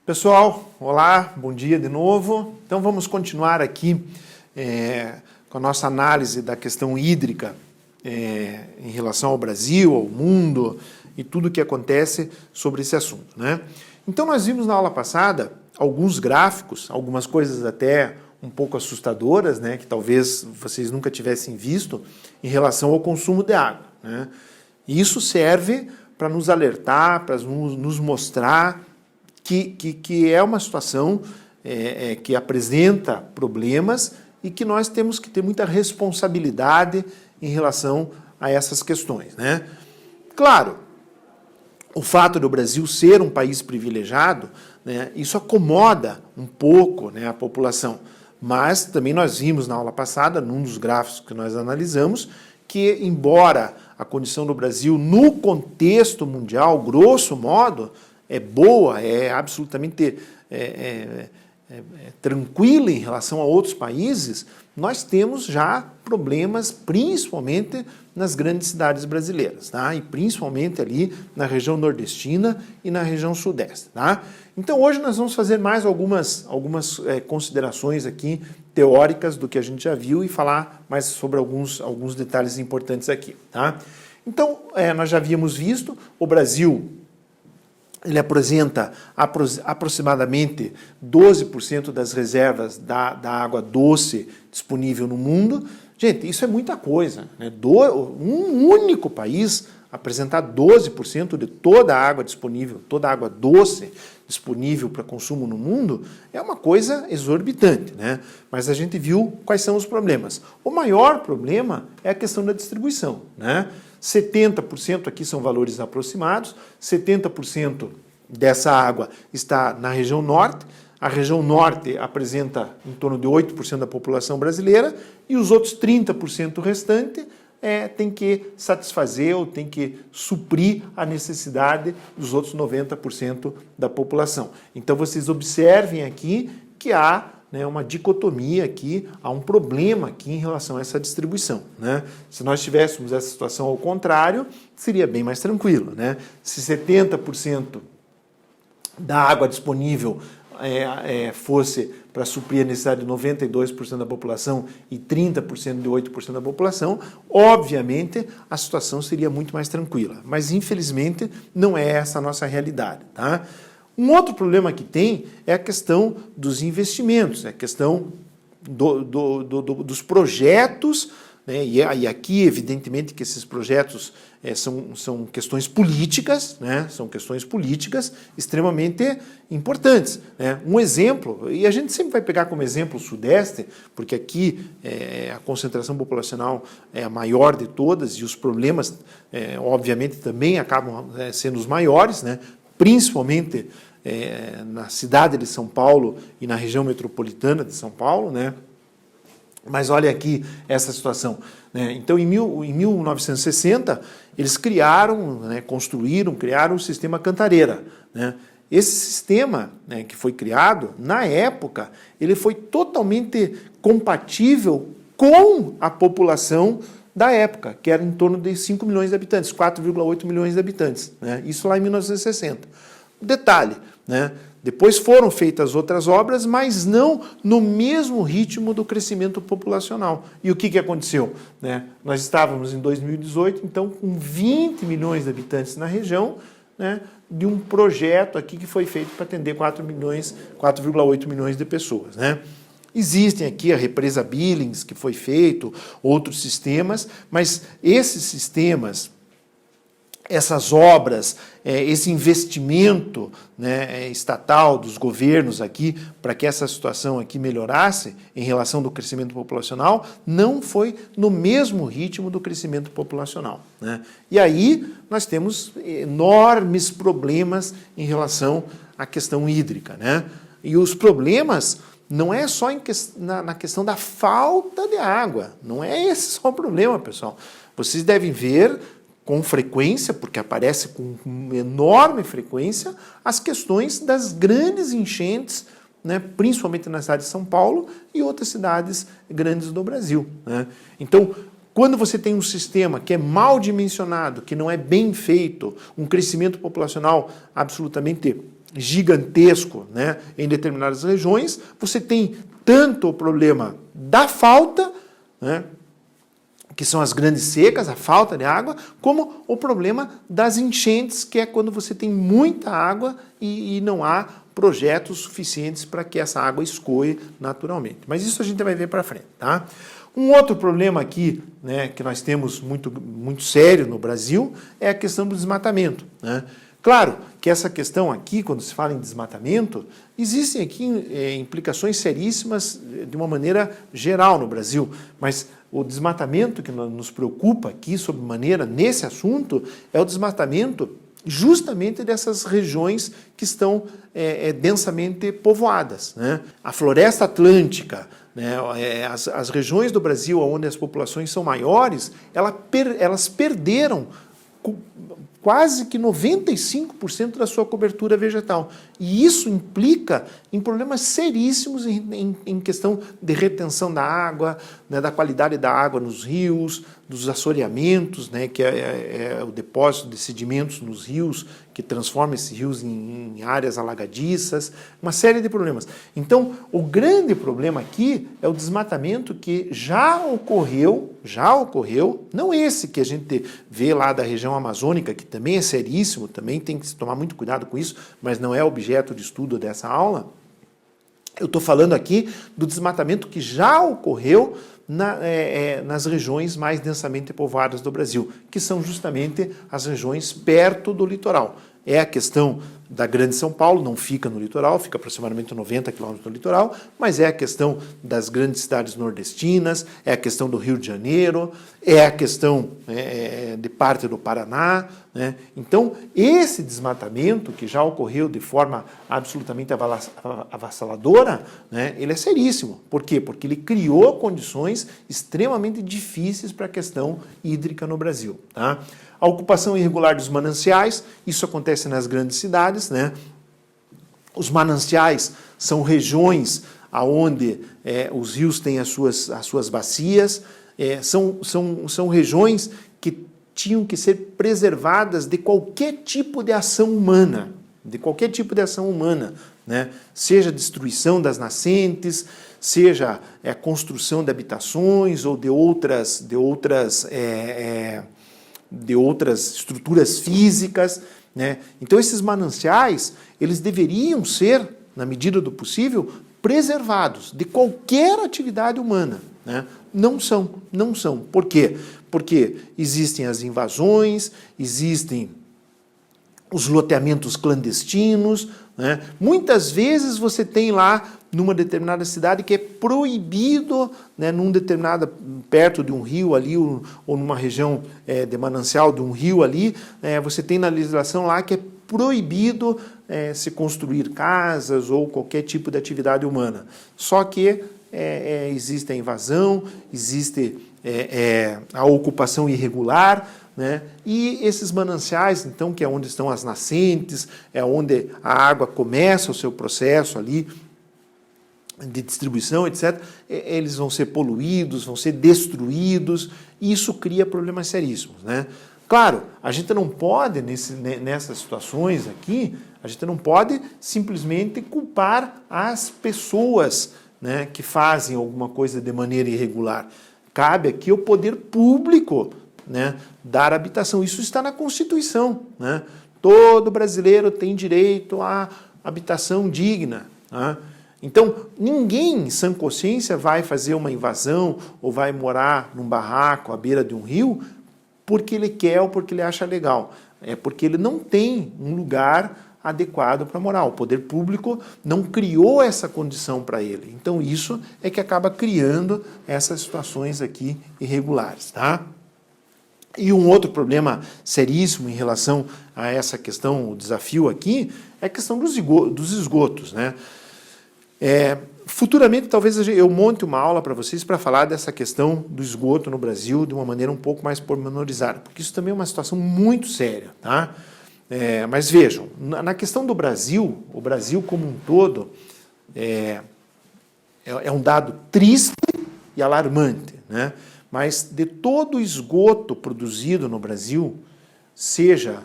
Pessoal, olá, bom dia de novo. Então vamos continuar aqui com a nossa análise da questão hídrica em relação ao Brasil, ao mundo e tudo o que acontece sobre esse assunto, né? Então nós vimos na aula passada alguns gráficos, algumas coisas até um pouco assustadoras, né, que talvez vocês nunca tivessem visto em relação ao consumo de água, né? E isso serve para nos alertar, para nos mostrar que é uma situação que apresenta problemas e que nós temos que ter muita responsabilidade em relação a essas questões, né? Claro, o fato do Brasil ser um país privilegiado, né, isso acomoda um pouco, né, a população, mas também nós vimos na aula passada, num dos gráficos que nós analisamos, que embora a condição do Brasil no contexto mundial, grosso modo, é boa, é absolutamente tranquila em relação a outros países, nós temos já problemas principalmente nas grandes cidades brasileiras, tá? E principalmente ali na região nordestina e na região sudeste, tá? Então hoje nós vamos fazer mais algumas considerações aqui teóricas do que a gente já viu e falar mais sobre alguns detalhes importantes aqui, tá? Então nós já havíamos visto, o Brasil ele apresenta aproximadamente 12% das reservas da água doce disponível no mundo. Gente, isso é muita coisa, né? Um único país apresentar 12% de toda a água disponível, toda a água doce disponível para consumo no mundo, é uma coisa exorbitante, né? Mas a gente viu quais são os problemas. O maior problema é a questão da distribuição, né? 70% aqui são valores aproximados, 70% dessa água está na região norte, a região norte apresenta em torno de 8% da população brasileira e os outros 30% restante tem que satisfazer ou tem que suprir a necessidade dos outros 90% da população. Então vocês observem aqui que há uma dicotomia aqui, há um problema aqui em relação a essa distribuição, né? Se nós tivéssemos essa situação ao contrário, seria bem mais tranquilo, né? Se 70% da água disponível fosse para suprir a necessidade de 92% da população e 30% de 8% da população, obviamente a situação seria muito mais tranquila. Mas infelizmente não é essa a nossa realidade, tá? Um outro problema que tem é a questão dos investimentos, é a questão dos projetos, né? E aqui, evidentemente, que esses projetos são questões políticas, né? São questões políticas extremamente importantes, né? Um exemplo, e a gente sempre vai pegar como exemplo o Sudeste, porque aqui a concentração populacional é a maior de todas e os problemas, obviamente, também acabam sendo os maiores, né? Principalmente na cidade de São Paulo e na região metropolitana de São Paulo, né? Mas olha aqui essa situação, né? Então, em 1960, eles criaram, né, criaram o sistema Cantareira, né? Esse sistema, né, que foi criado, na época, ele foi totalmente compatível com a população da época, que era em torno de 5 milhões de habitantes, 4,8 milhões de habitantes, né? Isso lá em 1960. Detalhe, né? Depois foram feitas outras obras, mas não no mesmo ritmo do crescimento populacional. E o que aconteceu, né? Nós estávamos em 2018, então, com 20 milhões de habitantes na região, né, de um projeto aqui que foi feito para atender 4,8 milhões de pessoas, né? Existem aqui a represa Billings, que foi feito, outros sistemas, mas esses sistemas, essas obras, esse investimento, né, estatal dos governos aqui para que essa situação aqui melhorasse em relação do crescimento populacional, não foi no mesmo ritmo do crescimento populacional, né? E aí nós temos enormes problemas em relação à questão hídrica, né? E os problemas não é só na questão da falta de água, não é esse só o problema, pessoal. Vocês devem ver com frequência, porque aparece com enorme frequência, as questões das grandes enchentes, né, principalmente na cidade de São Paulo e outras cidades grandes do Brasil, né? Então, quando você tem um sistema que é mal dimensionado, que não é bem feito, um crescimento populacional absolutamente gigantesco, né, em determinadas regiões, você tem tanto o problema da falta, né, que são as grandes secas, a falta de água, como o problema das enchentes, que é quando você tem muita água e não há projetos suficientes para que essa água escoe naturalmente. Mas isso a gente vai ver para frente, tá? Um outro problema aqui, né, que nós temos muito sério no Brasil, é a questão do desmatamento, né? Claro que essa questão aqui, quando se fala em desmatamento, existem aqui implicações seríssimas de uma maneira geral no Brasil, mas o desmatamento que nos preocupa aqui, sob maneira, nesse assunto, é o desmatamento justamente dessas regiões que estão densamente povoadas, né? A floresta atlântica, né, as regiões do Brasil onde as populações são maiores, elas perderam quase que 95% da sua cobertura vegetal. E isso implica em problemas seríssimos em questão de retenção da água, né, da qualidade da água nos rios, dos assoreamentos, né, que é o depósito de sedimentos nos rios, que transforma esses rios em áreas alagadiças, uma série de problemas. Então, o grande problema aqui é o desmatamento que já ocorreu, não esse que a gente vê lá da região amazônica, que também é seríssimo, também tem que se tomar muito cuidado com isso, mas não é objeto de estudo dessa aula. Eu estou falando aqui do desmatamento que já ocorreu nas regiões mais densamente povoadas do Brasil, que são justamente as regiões perto do litoral. É a questão da Grande São Paulo, não fica no litoral, fica aproximadamente 90 quilômetros do litoral, mas é a questão das grandes cidades nordestinas, é a questão do Rio de Janeiro, é a questão de parte do Paraná, né? Então, esse desmatamento, que já ocorreu de forma absolutamente avassaladora, né, ele é seríssimo. Por quê? Porque ele criou condições extremamente difíceis para a questão hídrica no Brasil, tá? A ocupação irregular dos mananciais, isso acontece nas grandes cidades, né? Os mananciais são regiões onde os rios têm as suas bacias, são regiões que tinham que ser preservadas de qualquer tipo de ação humana, né? Seja destruição das nascentes, seja construção de habitações ou de outras estruturas físicas, né? Então esses mananciais, eles deveriam ser, na medida do possível, preservados de qualquer atividade humana, né? Não são. Por quê? Porque existem as invasões, existem os loteamentos clandestinos, né? Muitas vezes você tem lá numa determinada cidade que é proibido, né, perto de um rio ali, ou numa região de manancial de um rio ali, você tem na legislação lá que é proibido se construir casas ou qualquer tipo de atividade humana. Só que existe a invasão, existe a ocupação irregular, né? E esses mananciais, então, que é onde estão as nascentes, é onde a água começa o seu processo ali de distribuição, etc., eles vão ser poluídos, vão ser destruídos, e isso cria problemas seríssimos, né? Claro, a gente não pode, nessas situações aqui, a gente não pode simplesmente culpar as pessoas, né, que fazem alguma coisa de maneira irregular. Cabe aqui ao poder público, né, dar habitação. Isso está na Constituição, né? Todo brasileiro tem direito à habitação digna, né? Então, ninguém em sã consciência vai fazer uma invasão ou vai morar num barraco à beira de um rio porque ele quer ou porque ele acha legal. É porque ele não tem um lugar adequado para morar. O poder público não criou essa condição para ele. Então, isso é que acaba criando essas situações aqui irregulares, tá? E um outro problema seríssimo em relação a essa questão, o desafio aqui, é a questão dos esgotos, né? Futuramente, talvez eu monte uma aula para vocês para falar dessa questão do esgoto no Brasil de uma maneira um pouco mais pormenorizada, porque isso também é uma situação muito séria, tá? Mas vejam, na questão do Brasil, o Brasil como um todo é um dado triste e alarmante, né? Mas de todo o esgoto produzido no Brasil, seja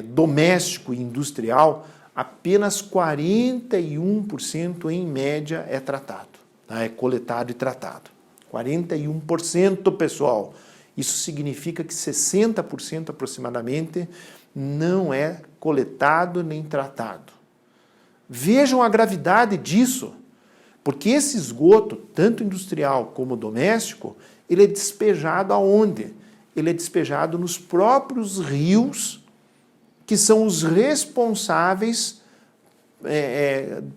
doméstico e industrial, apenas 41% em média é tratado, tá? É coletado e tratado. 41%, pessoal. Isso significa que 60% aproximadamente não é coletado nem tratado. Vejam a gravidade disso, porque esse esgoto, tanto industrial como doméstico, ele é despejado aonde? Ele é despejado nos próprios rios, que são os responsáveis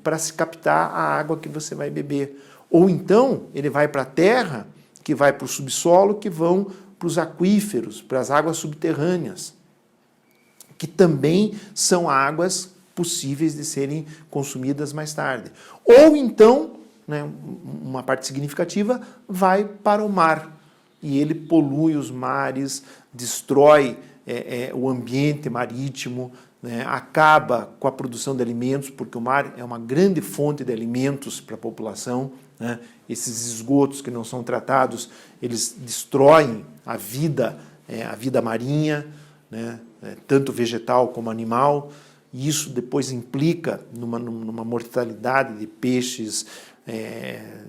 para se captar a água que você vai beber. Ou então, ele vai para a terra, que vai para o subsolo, que vão para os aquíferos, para as águas subterrâneas, que também são águas possíveis de serem consumidas mais tarde. Ou então, né, uma parte significativa, vai para o mar, e ele polui os mares, destrói o ambiente marítimo, né, acaba com a produção de alimentos, porque o mar é uma grande fonte de alimentos para a população, né? Esses esgotos que não são tratados, eles destroem a vida marinha, né, tanto vegetal como animal, e isso depois implica numa mortalidade de peixes,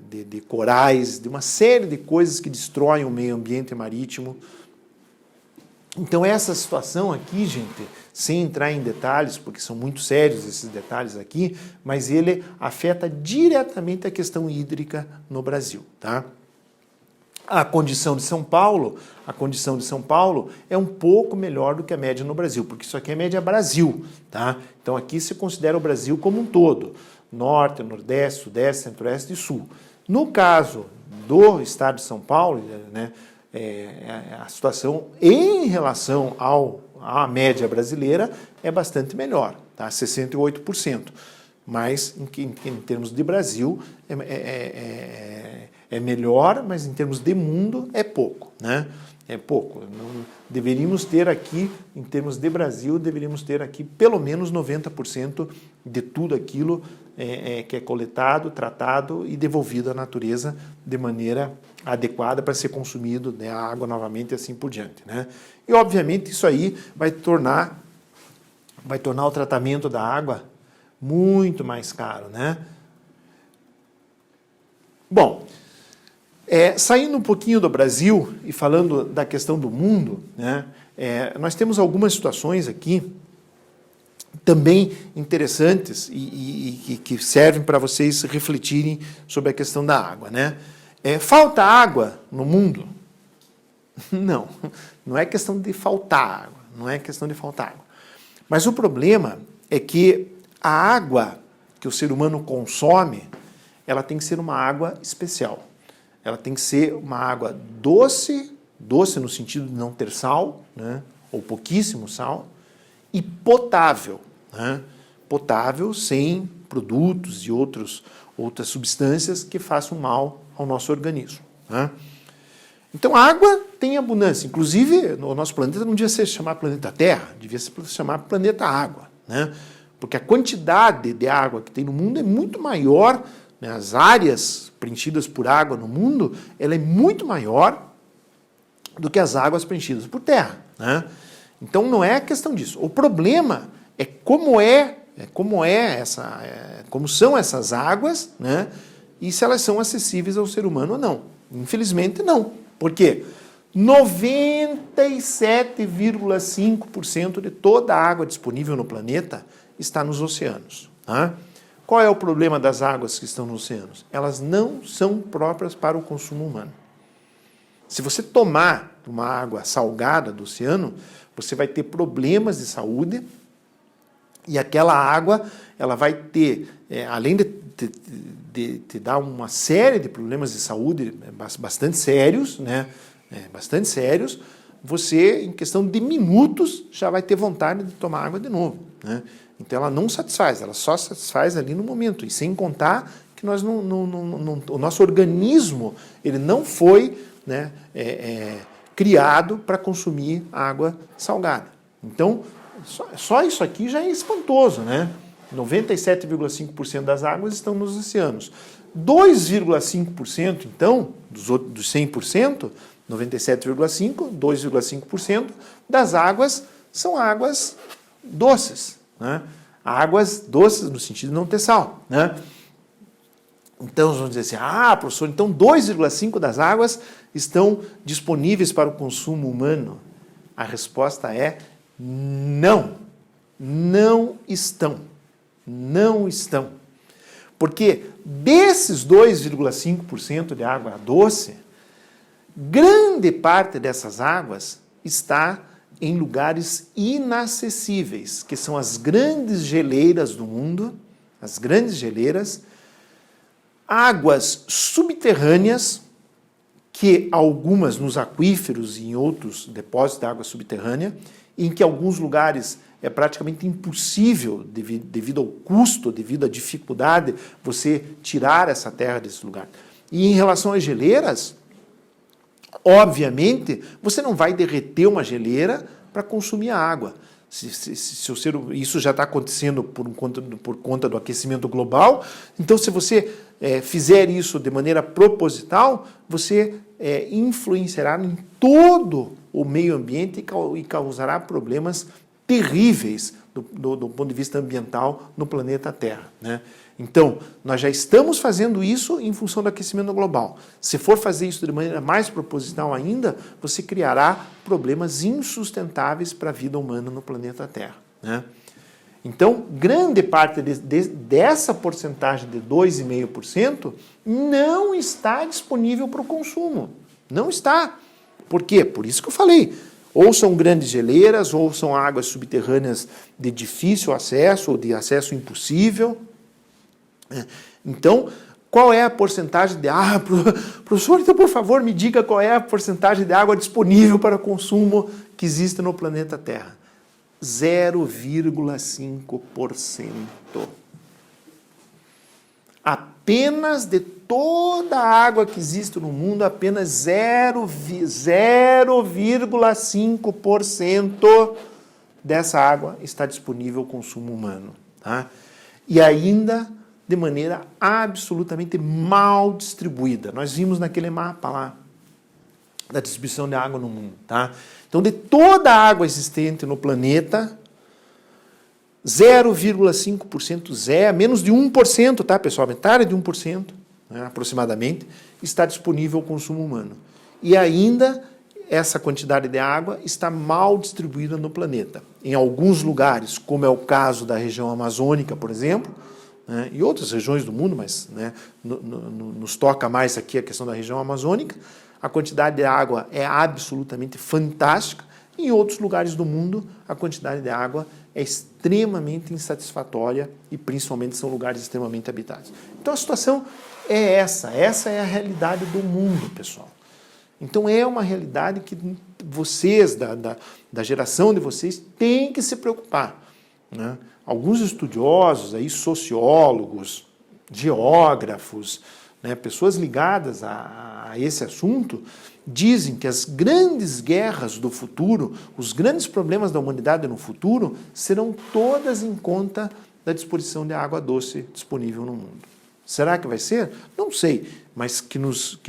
de corais, de uma série de coisas que destroem o meio ambiente marítimo. Então essa situação aqui, gente, sem entrar em detalhes, porque são muito sérios esses detalhes aqui, mas ele afeta diretamente a questão hídrica no Brasil, tá? A condição de São Paulo é um pouco melhor do que a média no Brasil, porque isso aqui é média Brasil, tá? Então aqui se considera o Brasil como um todo, norte, nordeste, sudeste, centro-oeste e sul. No caso do estado de São Paulo, né, a situação em relação à média brasileira é bastante melhor, tá? 68%. Mas em termos de Brasil é melhor, mas em termos de mundo é pouco, né? É pouco. Deveríamos ter aqui, em termos de Brasil, deveríamos ter aqui pelo menos 90% de tudo aquilo que é coletado, tratado e devolvido à natureza de maneira adequada para ser consumido, né, a água novamente e assim por diante, né? E obviamente isso aí vai tornar o tratamento da água muito mais caro, né? Bom, saindo um pouquinho do Brasil e falando da questão do mundo, né, nós temos algumas situações aqui também interessantes e que servem para vocês refletirem sobre a questão da água, né? Falta água no mundo? Não é questão de faltar água, não é questão de faltar água. Mas o problema é que a água que o ser humano consome, ela tem que ser uma água especial. Ela tem que ser uma água doce no sentido de não ter sal, né, ou pouquíssimo sal, e potável, né, potável sem produtos e outras substâncias que façam mal ao nosso organismo, né? Então a água tem abundância, inclusive o nosso planeta não devia se chamar planeta Terra, devia se chamar planeta Água, né? Porque a quantidade de água que tem no mundo é muito maior, né? As áreas preenchidas por água no mundo, ela é muito maior do que as águas preenchidas por terra, né? Então não é questão disso. O problema é como são essas águas, né? E se elas são acessíveis ao ser humano ou não. Infelizmente não. Por quê? 97,5% de toda a água disponível no planeta está nos oceanos, tá? Qual é o problema das águas que estão nos oceanos? Elas não são próprias para o consumo humano. Se você tomar uma água salgada do oceano, você vai ter problemas de saúde e aquela água ela vai ter, além de te dar uma série de problemas de saúde bastante sérios, né? Bastante sérios, você, em questão de minutos, já vai ter vontade de tomar água de novo, né? Então ela não satisfaz, ela só satisfaz ali no momento, e sem contar que o nosso organismo ele não foi, né, criado para consumir água salgada. Então, só isso aqui já é espantoso, né? 97,5% das águas estão nos oceanos. 2,5%, então, dos 100%, 97,5%, 2,5% das águas são águas doces, né? águas doces no sentido de não ter sal, né? Então, vamos dizer assim, professor, então 2,5 das águas estão disponíveis para o consumo humano? A resposta é não. Não estão. Não estão. Porque desses 2,5% de água doce, grande parte dessas águas está em lugares inacessíveis, que são as grandes geleiras do mundo, as grandes geleiras, águas subterrâneas, que algumas nos aquíferos e em outros depósitos de água subterrânea, em que alguns lugares é praticamente impossível, devido ao custo, devido à dificuldade, você tirar essa terra desse lugar. E em relação às geleiras, obviamente, você não vai derreter uma geleira para consumir a água. Isso já está acontecendo por conta do aquecimento global. Então, se você fizer isso de maneira proposital, você influenciará em todo o meio ambiente e causará problemas terríveis do ponto de vista ambiental no planeta Terra, né? Então, nós já estamos fazendo isso em função do aquecimento global. Se for fazer isso de maneira mais proposital ainda, você criará problemas insustentáveis para a vida humana no planeta Terra, né? Então, grande parte dessa porcentagem de 2,5% não está disponível para o consumo. Não está. Por quê? Por isso que eu falei. Ou são grandes geleiras, ou são águas subterrâneas de difícil acesso, ou de acesso impossível. Então, qual é a porcentagem de água? Professor, então, por favor, me diga qual é a porcentagem de água disponível para consumo que existe no planeta Terra. 0,5%. Apenas de toda a água que existe no mundo, apenas 0,5% dessa água está disponível ao consumo humano, tá? E ainda de maneira absolutamente mal distribuída. Nós vimos naquele mapa lá da distribuição de água no mundo, tá? Então, de toda a água existente no planeta, 0,5%, menos de 1%, tá, pessoal? Metade de 1%, né, aproximadamente, está disponível ao consumo humano. E ainda essa quantidade de água está mal distribuída no planeta. Em alguns lugares, como é o caso da região amazônica, por exemplo, né, e outras regiões do mundo, mas né, nos toca mais aqui a questão da região amazônica, a quantidade de água é absolutamente fantástica. Em outros lugares do mundo, a quantidade de água é extremamente insatisfatória e principalmente são lugares extremamente habitados. Então a situação é essa é a realidade do mundo, pessoal. Então é uma realidade que vocês, da geração de vocês, têm que se preocupar, né? Alguns estudiosos, aí, sociólogos, geógrafos, né, pessoas ligadas a esse assunto, dizem que as grandes guerras do futuro, os grandes problemas da humanidade no futuro, serão todas em conta da disposição de água doce disponível no mundo. Será que vai ser? Não sei, mas que nos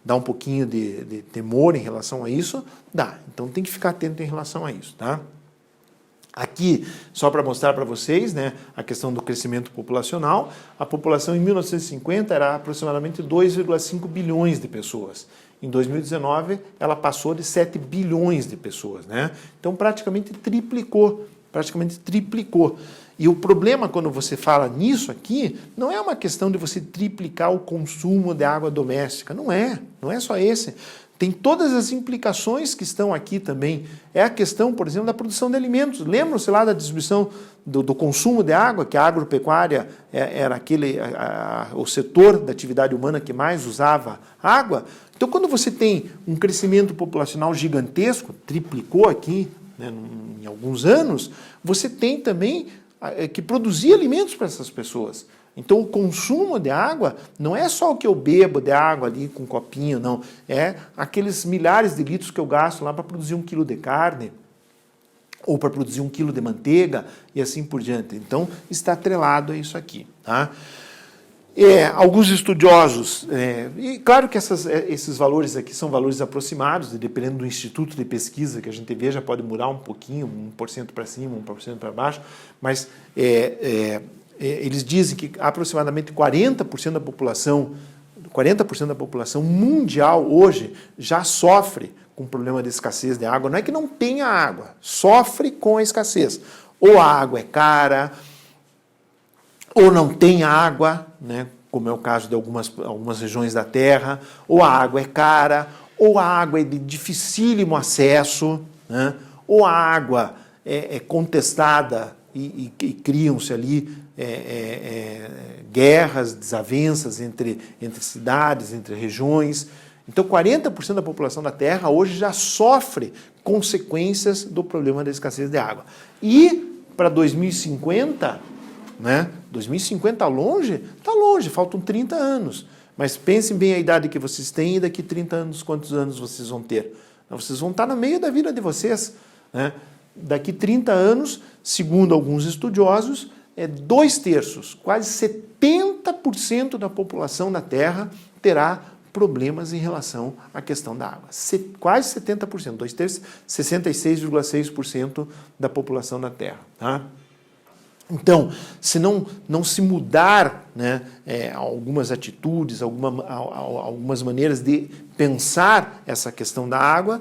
dá um pouquinho de temor em relação a isso, dá. Então tem que ficar atento em relação a isso, tá? Aqui, só para mostrar para vocês, né, a questão do crescimento populacional, a população em 1950 era aproximadamente 2,5 bilhões de pessoas. Em 2019, ela passou de 7 bilhões de pessoas, né? Então, praticamente triplicou. E o problema, quando você fala nisso aqui, não é uma questão de você triplicar o consumo de água doméstica. Não é só esse. Tem todas as implicações que estão aqui também. É a questão, por exemplo, da produção de alimentos. Lembram-se lá da distribuição do consumo de água, que a agropecuária era o setor da atividade humana que mais usava água? Então, quando você tem um crescimento populacional gigantesco, triplicou aqui, né, em alguns anos, você tem também que produzir alimentos para essas pessoas. Então, o consumo de água não é só o que eu bebo de água ali com um copinho, não. É aqueles milhares de litros que eu gasto lá para produzir 1 quilo de carne, ou para produzir 1 quilo de manteiga, e assim por diante. Então, está atrelado a isso aqui, tá? Alguns estudiosos, e claro que esses valores aqui são valores aproximados, e dependendo do instituto de pesquisa que a gente veja, pode mudar um pouquinho, 1% para cima, 1% para baixo, mas eles dizem que aproximadamente 40% da população mundial hoje já sofre com problema de escassez de água. Não é que não tenha água, sofre com a escassez. Ou a água é cara, ou não tem água, né, como é o caso de algumas regiões da Terra, ou a água é cara, ou a água é de dificílimo acesso, né, ou a água é contestada e criam-se ali guerras, desavenças entre cidades, entre regiões. Então, 40% da população da Terra hoje já sofre consequências do problema da escassez de água. E para 2050, né? 2050 longe? Está longe, faltam 30 anos. Mas pensem bem a idade que vocês têm e daqui 30 anos, quantos anos vocês vão ter. Vocês vão estar no meio da vida de vocês, né? Daqui 30 anos, segundo alguns estudiosos, 2/3, quase 70% da população da Terra terá problemas em relação à questão da água. Quase 70%, 2/3, 66,6% da população da Terra. Tá? Então, se não se mudar, né, algumas atitudes, algumas maneiras de pensar essa questão da água,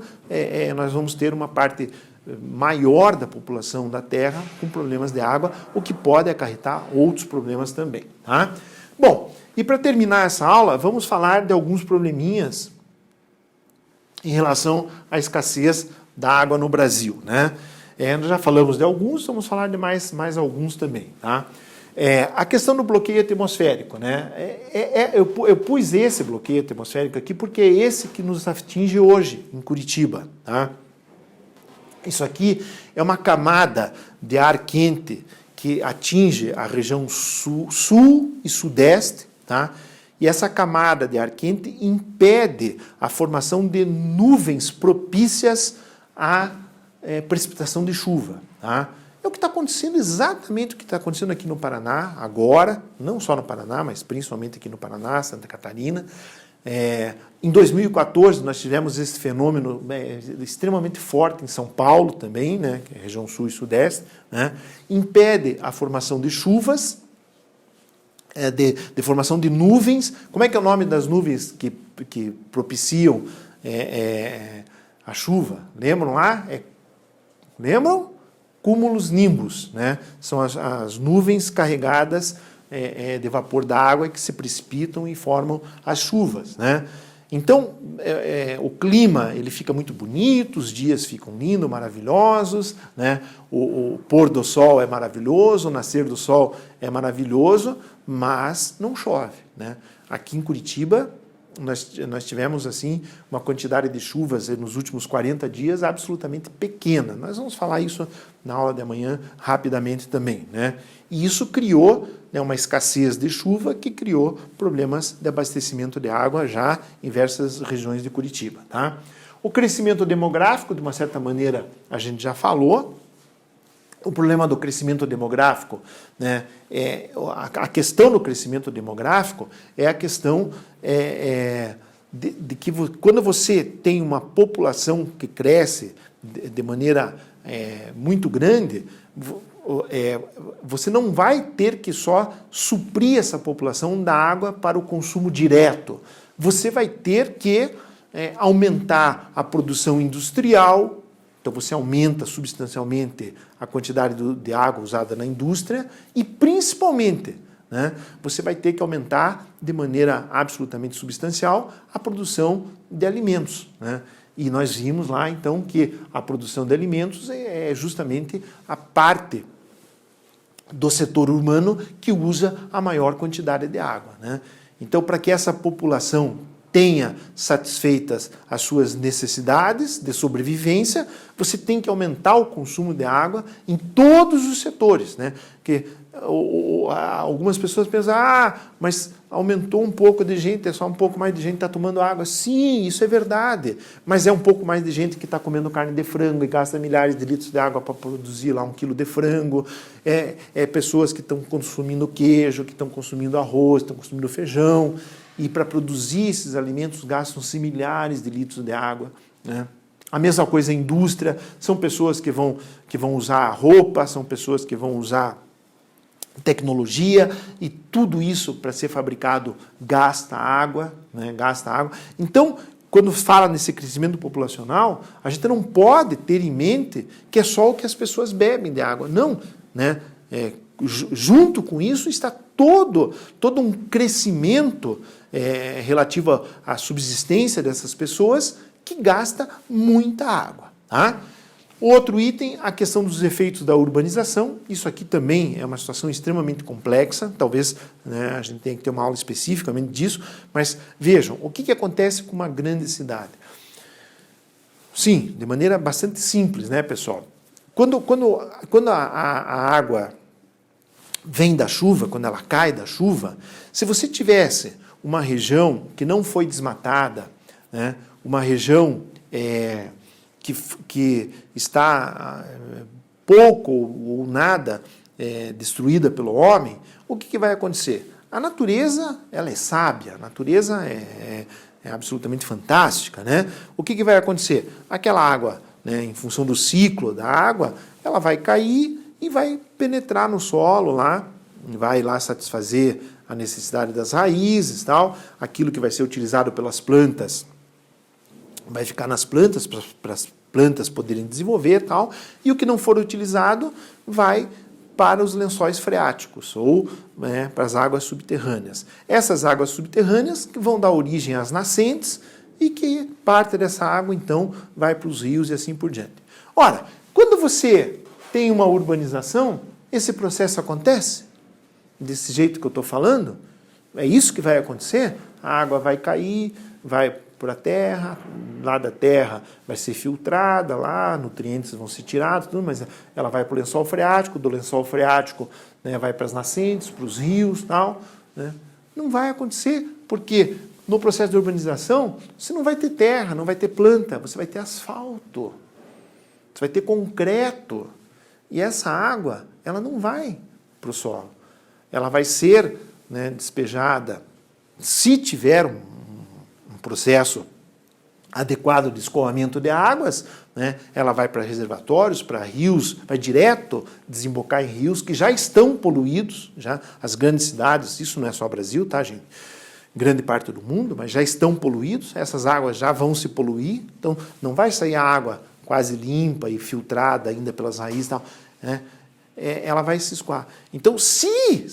nós vamos ter uma parte maior da população da Terra com problemas de água, o que pode acarretar outros problemas também. Tá? Bom, e para terminar essa aula, vamos falar de alguns probleminhas em relação à escassez da água no Brasil. Né? Nós já falamos de alguns, vamos falar de mais alguns também. Tá? A questão do bloqueio atmosférico. Né? Eu pus esse bloqueio atmosférico aqui porque é esse que nos atinge hoje, em Curitiba. Tá? Isso aqui é uma camada de ar quente que atinge a região sul e sudeste, tá? E essa camada de ar quente impede a formação de nuvens propícias à precipitação de chuva. Tá? É o que está acontecendo, exatamente o que está acontecendo aqui no Paraná, agora, não só no Paraná, mas principalmente aqui no Paraná, Santa Catarina. Em 2014, nós tivemos esse fenômeno extremamente forte em São Paulo também, né, que é a região sul e sudeste, né, impede a formação de chuvas, de formação de nuvens. Como é que é o nome das nuvens que propiciam a chuva? Lembram lá? Lembram? Cúmulos nimbus, né? São as nuvens carregadas de vapor d'água que se precipitam e formam as chuvas, né? Então, o clima ele fica muito bonito, os dias ficam lindos, maravilhosos, né? O pôr do sol é maravilhoso, o nascer do sol é maravilhoso, mas não chove, né? Aqui em Curitiba, nós tivemos assim uma quantidade de chuvas nos últimos 40 dias absolutamente pequena. Nós vamos falar isso na aula de amanhã rapidamente também, né? E isso criou, né, uma escassez de chuva que criou problemas de abastecimento de água já em diversas regiões de Curitiba. Tá? O crescimento demográfico, de uma certa maneira, a gente já falou. O problema do crescimento demográfico, né, a questão do crescimento demográfico é a questão de que quando você tem uma população que cresce de maneira muito grande, você não vai ter que só suprir essa população da água para o consumo direto. Você vai ter que aumentar a produção industrial. Então você aumenta substancialmente a quantidade de água usada na indústria e, principalmente, né, você vai ter que aumentar de maneira absolutamente substancial a produção de alimentos. Né? E nós vimos lá, então, que a produção de alimentos é justamente a parte do setor urbano que usa a maior quantidade de água. Né? Então, para que essa população tenha satisfeitas as suas necessidades de sobrevivência, você tem que aumentar o consumo de água em todos os setores, né? Porque algumas pessoas pensam, mas aumentou um pouco de gente, é só um pouco mais de gente que está tomando água. Sim, isso é verdade, mas é um pouco mais de gente que está comendo carne de frango e gasta milhares de litros de água para produzir lá 1 quilo de frango, é pessoas que estão consumindo queijo, que estão consumindo arroz, estão consumindo feijão, e para produzir esses alimentos gastam-se milhares de litros de água, né? A mesma coisa a indústria, são pessoas que vão usar roupa, são pessoas que vão usar tecnologia, e tudo isso para ser fabricado gasta água, né? Gasta água. Então, quando fala nesse crescimento populacional, a gente não pode ter em mente que é só o que as pessoas bebem de água. Não, né? Junto com isso está todo um crescimento relativo à subsistência dessas pessoas que gasta muita água. Tá? Outro item, a questão dos efeitos da urbanização. Isso aqui também é uma situação extremamente complexa, talvez, né, a gente tenha que ter uma aula especificamente disso, mas vejam, o que acontece com uma grande cidade? Sim, de maneira bastante simples, né, pessoal? Quando a água vem da chuva, quando ela cai da chuva, se você tivesse uma região que não foi desmatada, né, uma região que está pouco ou nada destruída pelo homem, o que vai acontecer? A natureza, ela é sábia, a natureza é absolutamente fantástica, né? O que vai acontecer? Aquela água, né, em função do ciclo da água, ela vai cair e vai penetrar no solo lá, vai lá satisfazer a necessidade das raízes, tal, aquilo que vai ser utilizado pelas plantas vai ficar nas plantas, para as plantas poderem desenvolver, tal, e o que não for utilizado vai para os lençóis freáticos, ou para as águas subterrâneas. Essas águas subterrâneas que vão dar origem às nascentes, e que parte dessa água, então, vai para os rios e assim por diante. Ora, quando você tem uma urbanização, esse processo acontece desse jeito que eu estou falando, é isso que vai acontecer, a água vai cair, vai para a terra, lá da terra vai ser filtrada, lá nutrientes vão ser tirados, tudo, mas ela vai para o lençol freático, do lençol freático, né, vai para as nascentes, para os rios, tal, né? Não vai acontecer, porque no processo de urbanização você não vai ter terra, não vai ter planta, você vai ter asfalto, você vai ter concreto, e essa água, ela não vai para o solo, ela vai ser, né, despejada, se tiver um processo adequado de escoamento de águas, né, ela vai para reservatórios, para rios, vai direto desembocar em rios que já estão poluídos, já as grandes cidades, isso não é só Brasil, tá, gente? Grande parte do mundo, mas já estão poluídos, essas águas já vão se poluir, então não vai sair a água quase limpa e filtrada ainda pelas raízes e tal, né? Ela vai se escoar. Então, se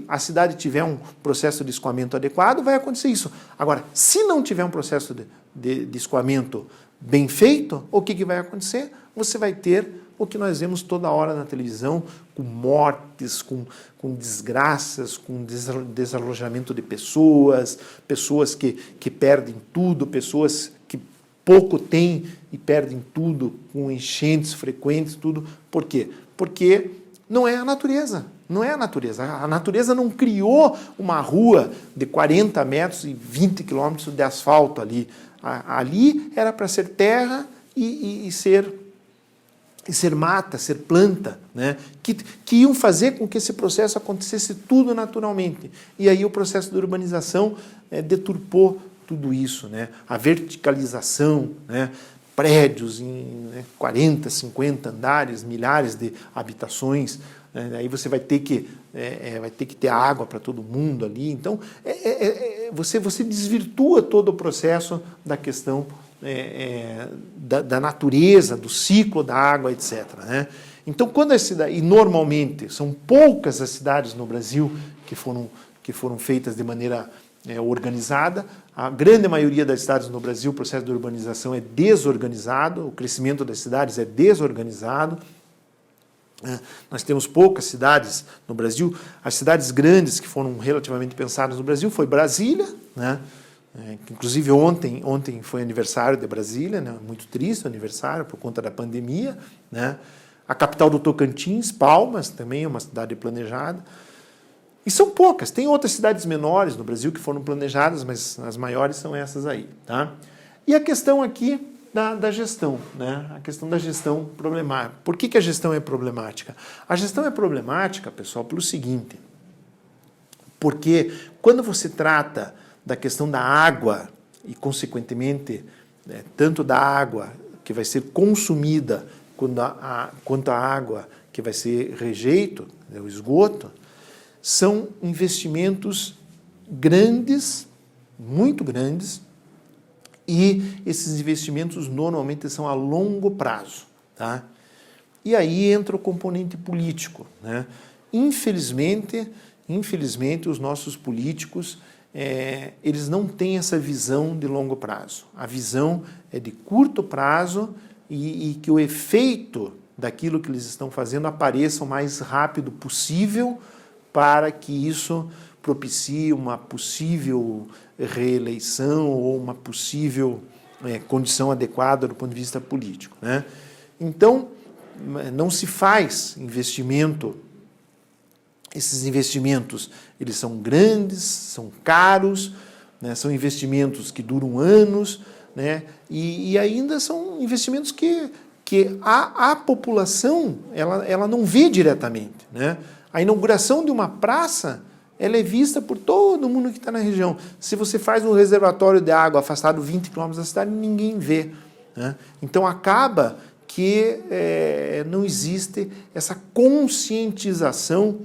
a cidade tiver um processo de escoamento adequado, vai acontecer isso. Agora, se não tiver um processo de escoamento bem feito, o que vai acontecer? Você vai ter o que nós vemos toda hora na televisão, com mortes, com desgraças, com desalojamento de pessoas, pessoas que perdem tudo, pessoas que pouco têm e perdem tudo, com enchentes frequentes, tudo. Por quê? Porque não é a natureza. Não é a natureza. A natureza não criou uma rua de 40 metros e 20 quilômetros de asfalto ali. Ali era para ser terra e ser mata, ser planta, né? Que iam fazer com que esse processo acontecesse tudo naturalmente. E aí o processo de urbanização deturpou tudo isso, né? A verticalização, né? Prédios em 40, 50 andares, milhares de habitações, aí você vai ter que ter água para todo mundo ali. Então, você desvirtua todo o processo da questão da natureza, do ciclo da água, etc. Né? Então, quando a cidade, e normalmente são poucas as cidades no Brasil que foram feitas de maneira organizada, a grande maioria das cidades no Brasil, o processo de urbanização é desorganizado, o crescimento das cidades é desorganizado. Nós temos poucas cidades no Brasil. As cidades grandes que foram relativamente pensadas no Brasil foi Brasília, né? Inclusive ontem foi aniversário de Brasília, né? Muito triste o aniversário por conta da pandemia, né? A capital do Tocantins, Palmas, também é uma cidade planejada. E são poucas, tem outras cidades menores no Brasil que foram planejadas, mas as maiores são essas aí. Tá? E a questão aqui da gestão, né? A questão da gestão problemática. Por que a gestão é problemática? A gestão é problemática, pessoal, pelo seguinte, porque quando você trata da questão da água e, consequentemente, tanto da água que vai ser consumida quanto a água que vai ser rejeito, o esgoto, são investimentos grandes, muito grandes, e esses investimentos normalmente são a longo prazo. Tá? E aí entra o componente político. Né? Infelizmente, os nossos políticos eles não têm essa visão de longo prazo. A visão é de curto prazo e que o efeito daquilo que eles estão fazendo apareça o mais rápido possível para que isso propicie uma possível reeleição ou uma possível condição adequada do ponto de vista político. Né? Então, não se faz investimento. Esses investimentos, eles são grandes, são caros, né? São investimentos que duram anos, né? E ainda são investimentos que a população ela não vê diretamente. Né? A inauguração de uma praça ela é vista por todo mundo que está na região. Se você faz um reservatório de água afastado 20 km da cidade, ninguém vê. Né? Então acaba que não existe essa conscientização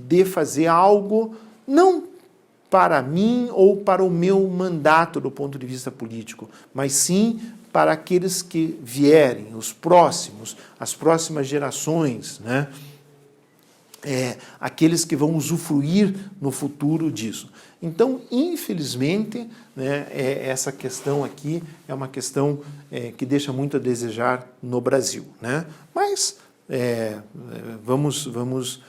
de fazer algo não para mim ou para o meu mandato do ponto de vista político, mas sim para aqueles que vierem, os próximos, as próximas gerações, né? Aqueles que vão usufruir no futuro disso. Então, infelizmente, né, essa questão aqui é uma questão que deixa muito a desejar no Brasil. Né? Mas vamos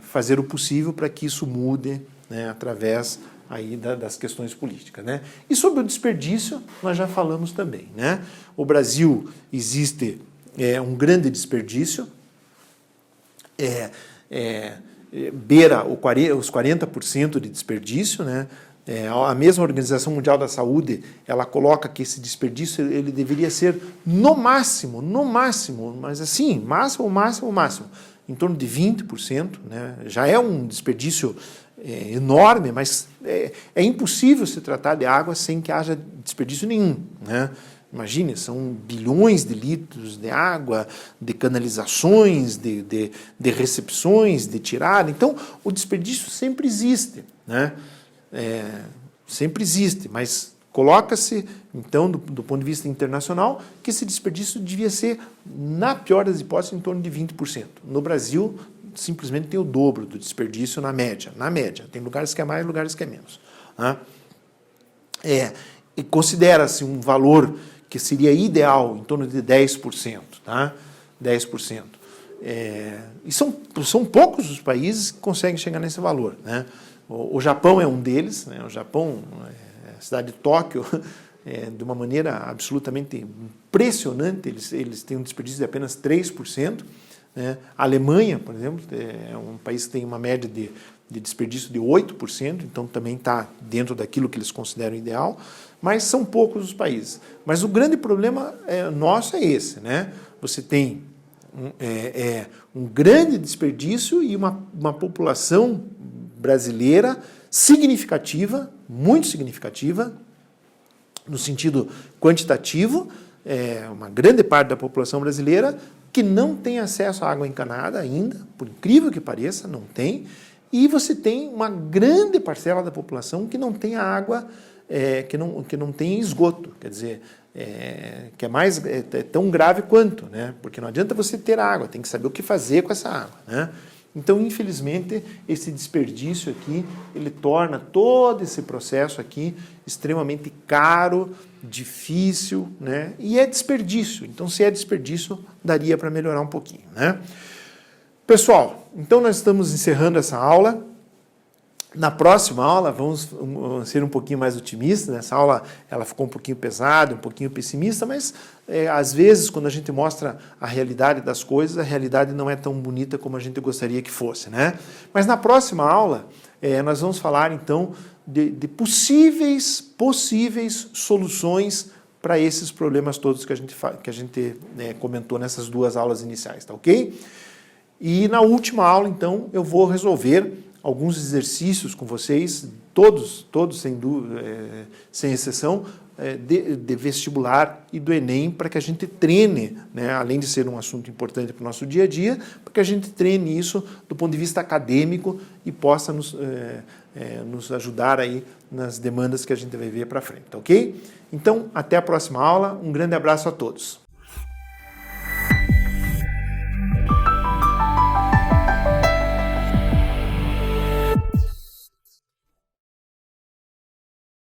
fazer o possível para que isso mude, né, através aí das questões políticas. Né? E sobre o desperdício, nós já falamos também. Né? O Brasil existe um grande desperdício, beira os 40% de desperdício, né? A mesma Organização Mundial da Saúde, ela coloca que esse desperdício ele deveria ser no máximo, mas assim, máximo, em torno de 20%, né? Já é um desperdício enorme, mas é impossível se tratar de água sem que haja desperdício nenhum, né? Imagine, são bilhões de litros de água, de canalizações, de recepções, de tirada. Então, o desperdício sempre existe, né? Sempre existe, mas coloca-se, então, do ponto de vista internacional, que esse desperdício devia ser, na pior das hipóteses, em torno de 20%. No Brasil, simplesmente tem o dobro do desperdício na média. Na média. Tem lugares que é mais, lugares que é menos. Né? E considera-se um valor que seria ideal, em torno de 10%. Tá? 10%. E são poucos os países que conseguem chegar nesse valor. Né? O Japão é um deles. Né? O Japão, a cidade de Tóquio, de uma maneira absolutamente impressionante, eles têm um desperdício de apenas 3%. Né? A Alemanha, por exemplo, é um país que tem uma média de desperdício de 8%, então também está dentro daquilo que eles consideram ideal, mas são poucos os países. Mas o grande problema nosso é esse, né? Você tem um grande desperdício e uma população brasileira significativa, muito significativa, no sentido quantitativo, uma grande parte da população brasileira que não tem acesso à água encanada ainda, por incrível que pareça, não tem, e você tem uma grande parcela da população que não tem a água, que não tem esgoto, quer dizer, que é tão grave quanto, né? Porque não adianta você ter água, tem que saber o que fazer com essa água, né? Então, infelizmente, esse desperdício aqui, ele torna todo esse processo aqui extremamente caro, difícil, né? E é desperdício. Então, se é desperdício, daria para melhorar um pouquinho, né? Pessoal, então nós estamos encerrando essa aula. Na próxima aula, vamos ser um pouquinho mais otimistas. Nessa aula ela ficou um pouquinho pesada, um pouquinho pessimista, mas às vezes, quando a gente mostra a realidade das coisas, a realidade não é tão bonita como a gente gostaria que fosse, né? Mas na próxima aula, nós vamos falar, então, de possíveis soluções para esses problemas todos que a gente comentou nessas duas aulas iniciais, tá ok? E na última aula, então, eu vou resolver alguns exercícios com vocês, todos sem exceção, de vestibular e do Enem, para que a gente treine, né, além de ser um assunto importante para o nosso dia a dia, para que a gente treine isso do ponto de vista acadêmico e possa nos ajudar aí nas demandas que a gente vai ver para frente, ok? Então, até a próxima aula, um grande abraço a todos.